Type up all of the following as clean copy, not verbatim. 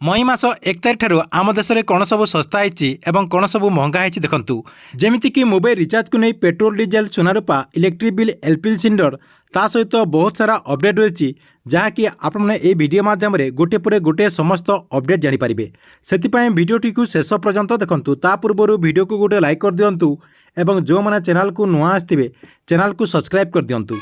मई मास 1 तारिख ठारू आम देश में कौन सब सस्ता है कौन सब महंगा है देखु जमीक मोबाइल रिचार्ज को नहीं पेट्रोल डीजेल सुना रूपा इलेक्ट्रिक बिल एलपीजी सिलिंडर ता सहित बहुत सारा अपडेट रही जहाँकि आपने ये वीडियो माध्यम गोटे पर गोटे समस्त अपडेट जानीपारे से भिडटी को शेष पर्यंत देखूँ ता पूर्व वीडियो को गोटे लाइक कर दिंतु एवं जो मैंने चैनल को नुआ आसवे चैनल को सब्सक्राइब कर दिंतु।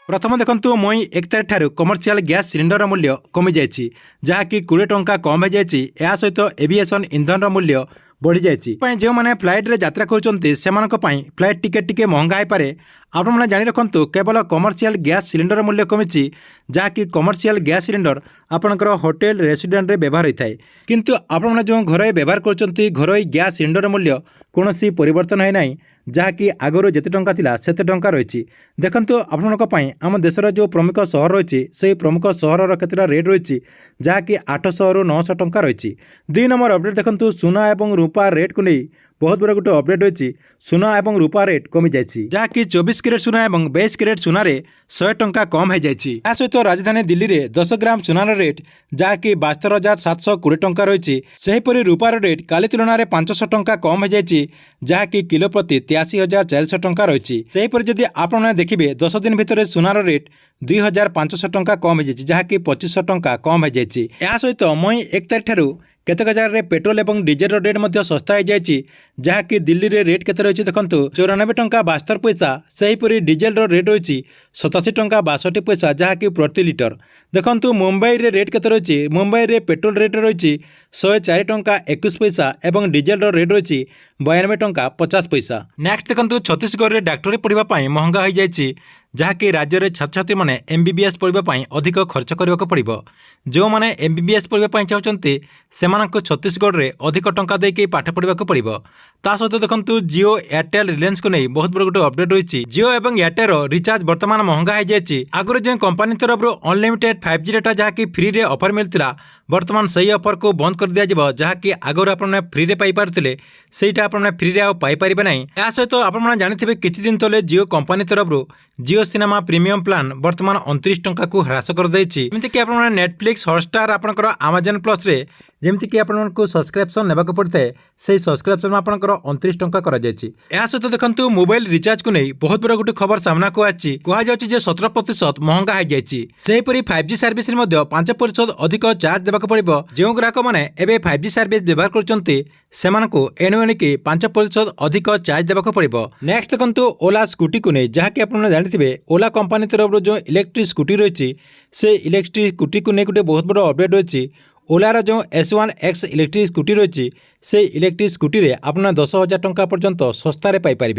प्रथम देखु मई 1 तारिख ठारू कमर्शियल गैस सिलिंडर मूल्य कमी जाइए जहाँकि 20 टंका कम हो जाए। या सहित एविएशन इंधन मूल्य बढ़ी जाए। जो मैंने फ्लाइट रे यात्रा कर फ्लाइट टिकेट टिके महंगा हो पाए आपने जानी रखु केवल कमर्शियल गैस सिलिंडर मूल्य कमी जहाँकि कमर्शियल गैस सिलिंडर आपणकर होटेल रेस्टोरेंट में व्यवहार होता है किंतु आपने जो घर व्यवहार कर घरोई गैस सिलिंडर मूल्य कौन परिवर्तन है ना जहाँकि आगुरी जिते टंका थिला सेते टंका रही। देखंतु आपन आम देशर जो प्रमुख सहर रही से प्रमुख सहर केतटा रेट रही जहाँकि 800 रु 900 टंका रही। 2 नंबर अपडेट देखंतु सुना एवं रूपा रेट को नहीं बहुत बड़ा गोटे अपडेट रही सुना एवं रूपा रेट कमी जाइए जहाँकि 24 कैरेट सुना एवं 22 कैरेट सुना 100 टंका कम हो जाइए। या सहित राजधानी दिल्ली में 10 ग्राम सुनार रेट जहाँकि 72,720 टंका रही। सेहीपरि रूपार रेट काली तुलन में 500 टंका कम हो जाइए जहाँकि किलो प्रति 83,400 टंका रही। सेहीपरि जदि आपने देखिए 10 दिन भितर सुनार रेट 2,500 टंका कम हो जाइए जहाँकि 2500 टंका कम हो जाइए। या सहित मई 1 तारिख ठारू केतक जगह पेट्रोल और डीजेल रेट सस्ता हो जाए जहाँकि दिल्ली रे रेट केते रही देखो 94 टंका 72 पैसा। सेहीपरि डीजेल रेट रही 87 टंका 62 पैसा जहाँकि प्रति लिटर। देखो मुंबई रे रेट केते रही मुंबई रे पेट्रोल रेट रही 104 टंका 21 पैसा एवं डीजेल रेट रही 92 टंका 50 पैसा। नेक्स्ट देखो छत्तीसगढ़ में डाक्टरी पढ़ाई महंगा हो जाए जहाँकि राज्य में छात्र छात्री मैंने MBBS पढ़ाई अधिक खर्च करने पड़ो। जो मैंने MBBS पढ़ाई चाहते से छत्तीसगढ़ में अधिक टंका देके पाठ पढ़ा पड़ो। ता सहित देखो जियो एयरटेल रिलायंस को नहीं बहुत बड़ा गोटे अपडेट रही। जियो और एयरटेल रिचार्ज बर्तमान महंगा हो जाए। आगुरी जो कंपनी तरफ अनलिमिटेड 5G डाटा जहाँकि फ्री रे ऑफर मिलता बर्तमान सही ऑफर को बंद कर दिया जहाँकि आगुरी आपने फ्री रे पाई पारुथिले सेटा आपने फ्री रे पाई पारिबे नहीं। या सहित आपने जानिथिबे किछि दिन तले जियो कंपनी तरफ जियो सिनेमा प्रीमियम प्लान बर्तमान 29 टंका को ह्रास कर देछि। जेमति कि आपने नेटफ्लिक्स हॉटस्टार आपनकर अमेजन प्लस रे जेमति कि आपनको सब्सक्रिप्शन नेबाक पड़ता है से सब्सक्रिप्शन आपनकर 29 टंका करा जायछि। या सहित देखंतु मोबाइल रिचार्ज को नहीं बहुत बड़ा गोटे खबर सामना को आछि कहा जाउछि जे 17% महंगा हो जायछि। सेहीपरि 5G सर्विस रे 5% अधिक चार्ज देबाक पड़िबो। जो ग्राहक माने एबे 5G सर्विस व्यवहार करछन्ते सेमानकु एणुएणिकी 5% अधिक चार्ज देबाक पड़िबो। नेक्स्ट देखंतु ओला स्कूटी को नहीं जहाँकि आपने जानिथिबे ओला कंपनी तरफ जो इलेक्ट्रिक स्कूटी रही से इलेक्ट्रिक स्कूटी को नहीं गोटे बहुत बड़ा अपडेट रही। ओलार जो S1X इलेक्ट्रिक स्कूटी रही से इलेक्ट्रिक स्कूटी रे आपना 10,000 टंका पर्यंत सस्तार पाइपर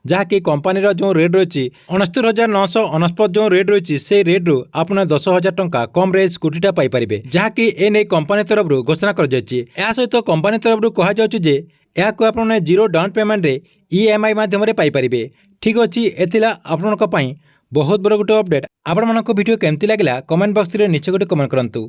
जहाँकि कंपनी जो रेट रही 69,999 जो रेट रही से रेट रू आपना 10,000 टंका कम रे स्कूटीटा पाइपर जहाँकि एने कंपनी तरफ घोषणा कर सहित कंपनी तरफ कहुचे या आपने 0 डाउन पेमेंट रे EMI माध्यम पाइपर। ठीक अच्छे एथिला आपन बहुत बड़ा गोटे अपडेट। आपण वीडियो केमती लगे कमेंट बॉक्स रे नीचे गोटे कमेंट करंतु।